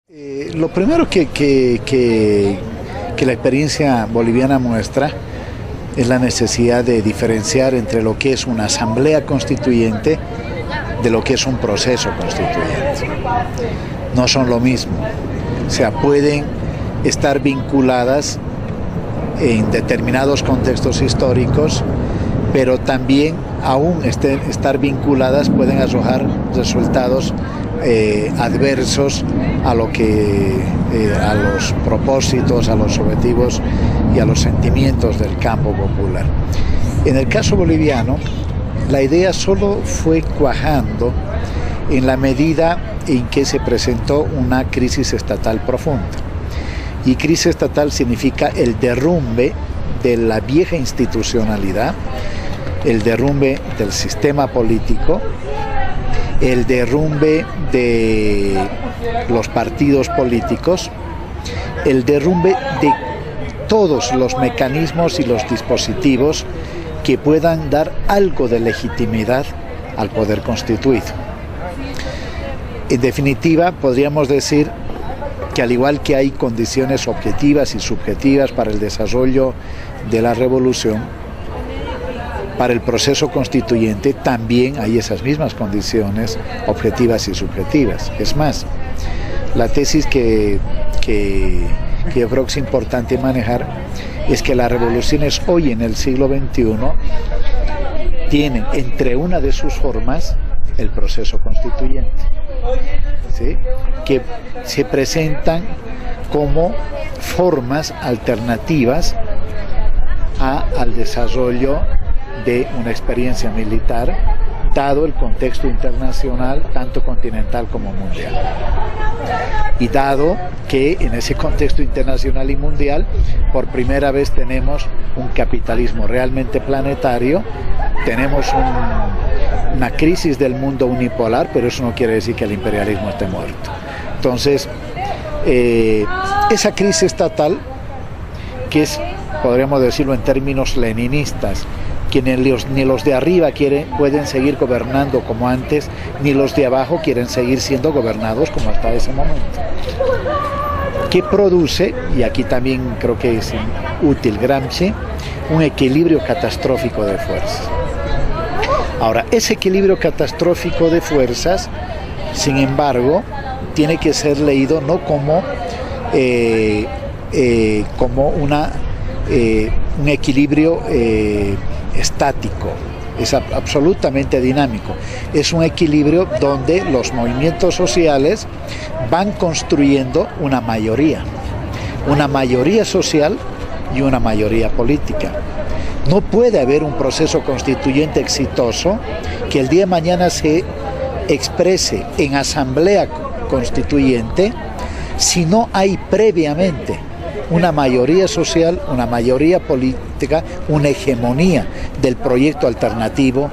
Lo primero que la experiencia boliviana muestra es la necesidad de diferenciar entre lo que es una asamblea constituyente de lo que es un proceso constituyente. No son lo mismo. O sea, pueden estar vinculadas en determinados contextos históricos, pero también aún estar vinculadas pueden arrojar resultados adversos a a los propósitos, a los objetivos y a los sentimientos del campo popular. En el caso boliviano, la idea solo fue cuajando en la medida en que se presentó una crisis estatal profunda. Y crisis estatal significa el derrumbe de la vieja institucionalidad, el derrumbe del sistema político, el derrumbe de los partidos políticos, el derrumbe de todos los mecanismos y los dispositivos que puedan dar algo de legitimidad al poder constituido. En definitiva, podríamos decir que al igual que hay condiciones objetivas y subjetivas para el desarrollo de la revolución, para el proceso constituyente también hay esas mismas condiciones objetivas y subjetivas. Es más, la tesis que yo creo que es importante manejar es que las revoluciones hoy en el siglo XXI tienen entre una de sus formas el proceso constituyente, ¿sí? Que se presentan como formas alternativas al desarrollo de una experiencia militar, dado el contexto internacional, tanto continental como mundial. Y dado que en ese contexto internacional y mundial, por primera vez tenemos un capitalismo realmente planetario, tenemos una crisis del mundo unipolar, pero eso no quiere decir que el imperialismo esté muerto. Entonces, esa crisis estatal, que es, podríamos decirlo en términos leninistas, que ni los de arriba pueden seguir gobernando como antes, ni los de abajo quieren seguir siendo gobernados como hasta ese momento. Que produce, y aquí también creo que es útil Gramsci, un equilibrio catastrófico de fuerzas. Ahora, ese equilibrio catastrófico de fuerzas, sin embargo, tiene que ser leído no como un equilibrio estático, es absolutamente dinámico. Es un equilibrio donde los movimientos sociales van construyendo una mayoría social y una mayoría política. No puede haber un proceso constituyente exitoso que el día de mañana se exprese en asamblea constituyente si no hay previamente una mayoría social, una mayoría política, una hegemonía del proyecto alternativo.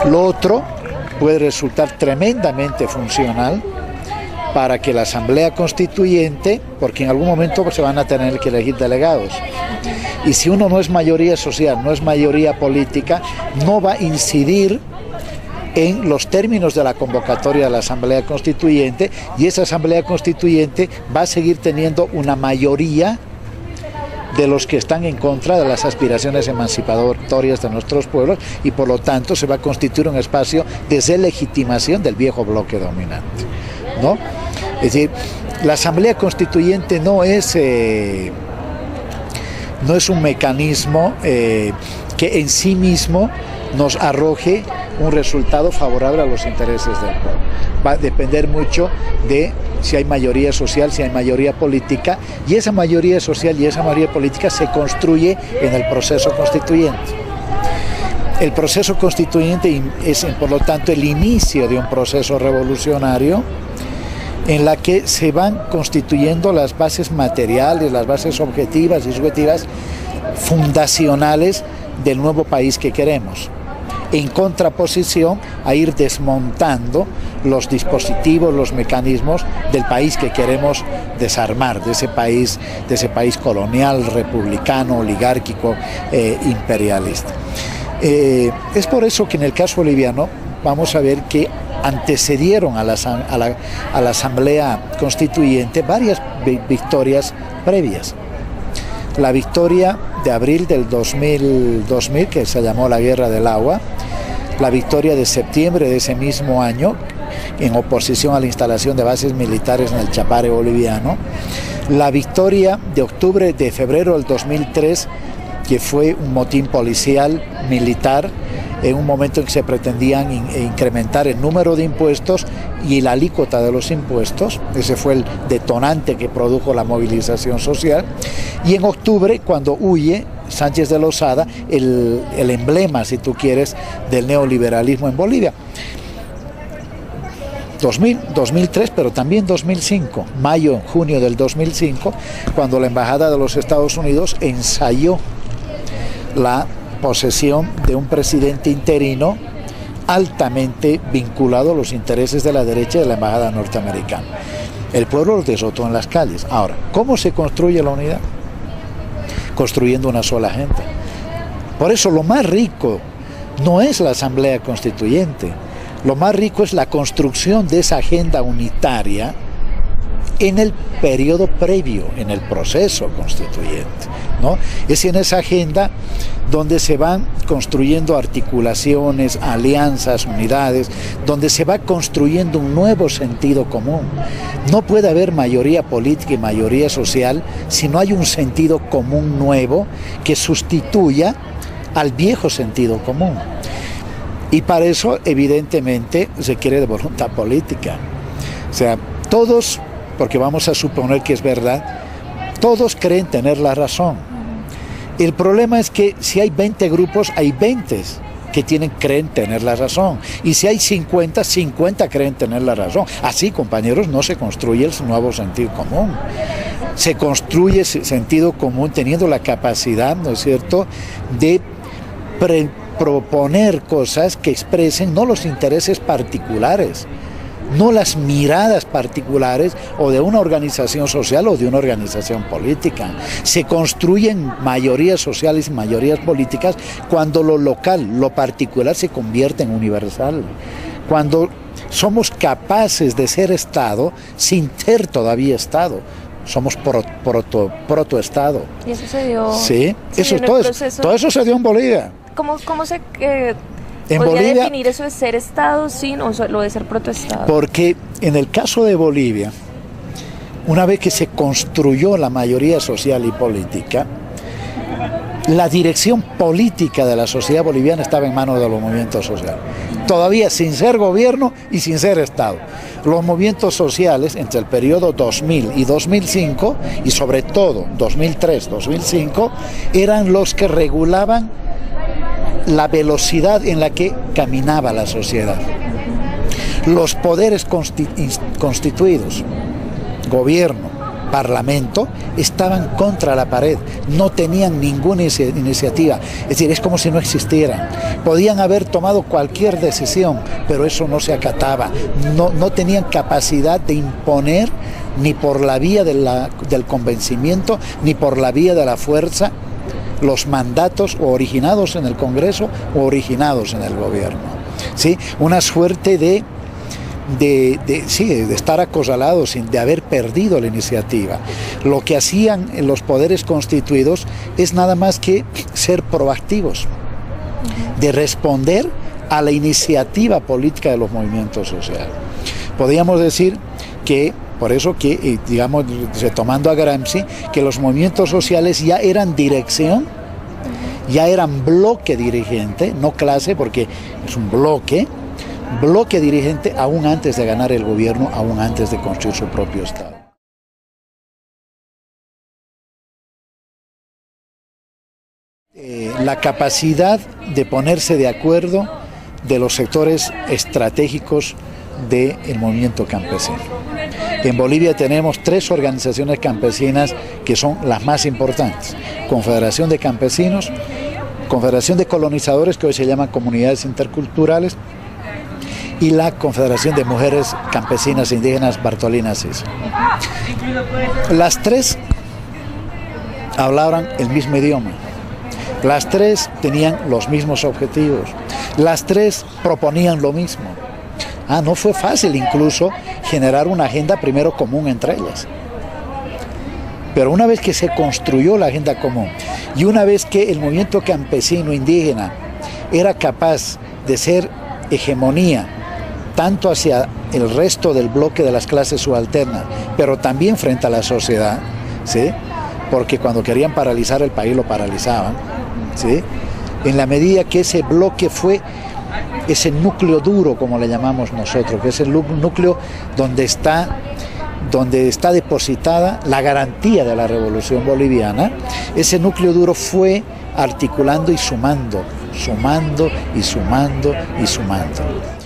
Lo otro puede resultar tremendamente funcional para que la asamblea constituyente, porque en algún momento se van a tener que elegir delegados, y si uno no es mayoría social, no es mayoría política, no va a incidir en los términos de la convocatoria de la Asamblea Constituyente, y esa Asamblea Constituyente va a seguir teniendo una mayoría de los que están en contra de las aspiraciones emancipatorias de nuestros pueblos, y por lo tanto se va a constituir un espacio de deslegitimación del viejo bloque dominante, ¿no? Es decir, la Asamblea Constituyente no es un mecanismo que en sí mismo nos arroje un resultado favorable a los intereses del pueblo. Va a depender mucho de si hay mayoría social, si hay mayoría política, y esa mayoría social y esa mayoría política se construye en el proceso constituyente. El proceso constituyente es, por lo tanto, el inicio de un proceso revolucionario en la que se van constituyendo las bases materiales, las bases objetivas y subjetivas fundacionales del nuevo país que queremos, en contraposición a ir desmontando los dispositivos, los mecanismos del país que queremos desarmar, de ese país colonial, republicano, oligárquico, imperialista. Es por eso que en el caso boliviano vamos a ver que antecedieron a la Asamblea Constituyente varias victorias previas. La victoria de abril del 2000, que se llamó la Guerra del Agua, la victoria de septiembre de ese mismo año, en oposición a la instalación de bases militares en el Chapare boliviano, la victoria de febrero del 2003, que fue un motín policial militar, en un momento en que se pretendían incrementar el número de impuestos y la alícuota de los impuestos. Ese fue el detonante que produjo la movilización social. Y en octubre, cuando huye Sánchez de Lozada, el emblema, si tú quieres, del neoliberalismo en Bolivia. 2003, pero también 2005, mayo, junio del 2005, cuando la Embajada de los Estados Unidos ensayó la posesión de un presidente interino altamente vinculado a los intereses de la derecha de la Embajada norteamericana. El pueblo lo desotó en las calles. Ahora, ¿cómo se construye la unidad? Construyendo una sola gente. Por eso lo más rico no es la Asamblea Constituyente, lo más rico es la construcción de esa agenda unitaria en el periodo previo, en el proceso constituyente, ¿no? Es en esa agenda donde se van construyendo articulaciones, alianzas, unidades, donde se va construyendo un nuevo sentido común. No puede haber mayoría política y mayoría social si no hay un sentido común nuevo que sustituya al viejo sentido común. Y para eso, evidentemente, se requiere de voluntad política. O sea, todos, porque vamos a suponer que es verdad, todos creen tener la razón. El problema es que si hay 20 grupos, hay 20 que creen tener la razón. Y si hay 50, 50 creen tener la razón. Así, compañeros, no se construye el nuevo sentido común. Se construye ese sentido común teniendo la capacidad, ¿no es cierto?, de proponer cosas que expresen no los intereses particulares, no las miradas particulares o de una organización social o de una organización política. Se construyen mayorías sociales y mayorías políticas cuando lo local, lo particular se convierte en universal. Cuando somos capaces de ser Estado sin ser todavía Estado. Somos protoestado. ¿Y eso se dio? Sí, todo eso se dio en Bolivia. ¿Cómo se podría definir eso de ser Estado sin o lo de ser protoestado? Porque en el caso de Bolivia, una vez que se construyó la mayoría social y política, la dirección política de la sociedad boliviana estaba en manos de los movimientos sociales. Todavía sin ser gobierno y sin ser Estado. Los movimientos sociales entre el periodo 2000 y 2005, y sobre todo 2003-2005, eran los que regulaban la velocidad en la que caminaba la sociedad. Los poderes constituidos, gobierno, parlamento, estaban contra la pared, no tenían ninguna iniciativa, es decir, es como si no existieran. Podían haber tomado cualquier decisión, pero eso no se acataba, no tenían capacidad de imponer ni por la vía del convencimiento, ni por la vía de la fuerza, los mandatos o originados en el Congreso o originados en el gobierno. ¿Sí? Una suerte de estar acorralados, de haber perdido la iniciativa. Lo que hacían los poderes constituidos es nada más que ser proactivos, de responder a la iniciativa política de los movimientos sociales. Podríamos decir que, por eso que, digamos, retomando a Gramsci, que los movimientos sociales ya eran dirección, ya eran bloque dirigente, no clase, porque es un bloque dirigente aún antes de ganar el gobierno, aún antes de construir su propio Estado. La capacidad de ponerse de acuerdo de los sectores estratégicos del movimiento campesino. En Bolivia tenemos 3 organizaciones campesinas que son las más importantes: Confederación de Campesinos, Confederación de Colonizadores, que hoy se llaman Comunidades Interculturales, y la Confederación de Mujeres Campesinas e Indígenas Bartolina Sisa. Las 3 hablaban el mismo idioma. Las 3 tenían los mismos objetivos. Las tres proponían lo mismo. No fue fácil incluso generar una agenda primero común entre ellas. Pero una vez que se construyó la agenda común y una vez que el movimiento campesino indígena era capaz de ser hegemonía tanto hacia el resto del bloque de las clases subalternas, pero también frente a la sociedad, ¿sí? Porque cuando querían paralizar el país lo paralizaban, ¿sí? En la medida que ese bloque fue ese núcleo duro, como le llamamos nosotros, que es el núcleo donde está depositada la garantía de la revolución boliviana, ese núcleo duro fue articulando y sumando y sumando y sumando y sumando.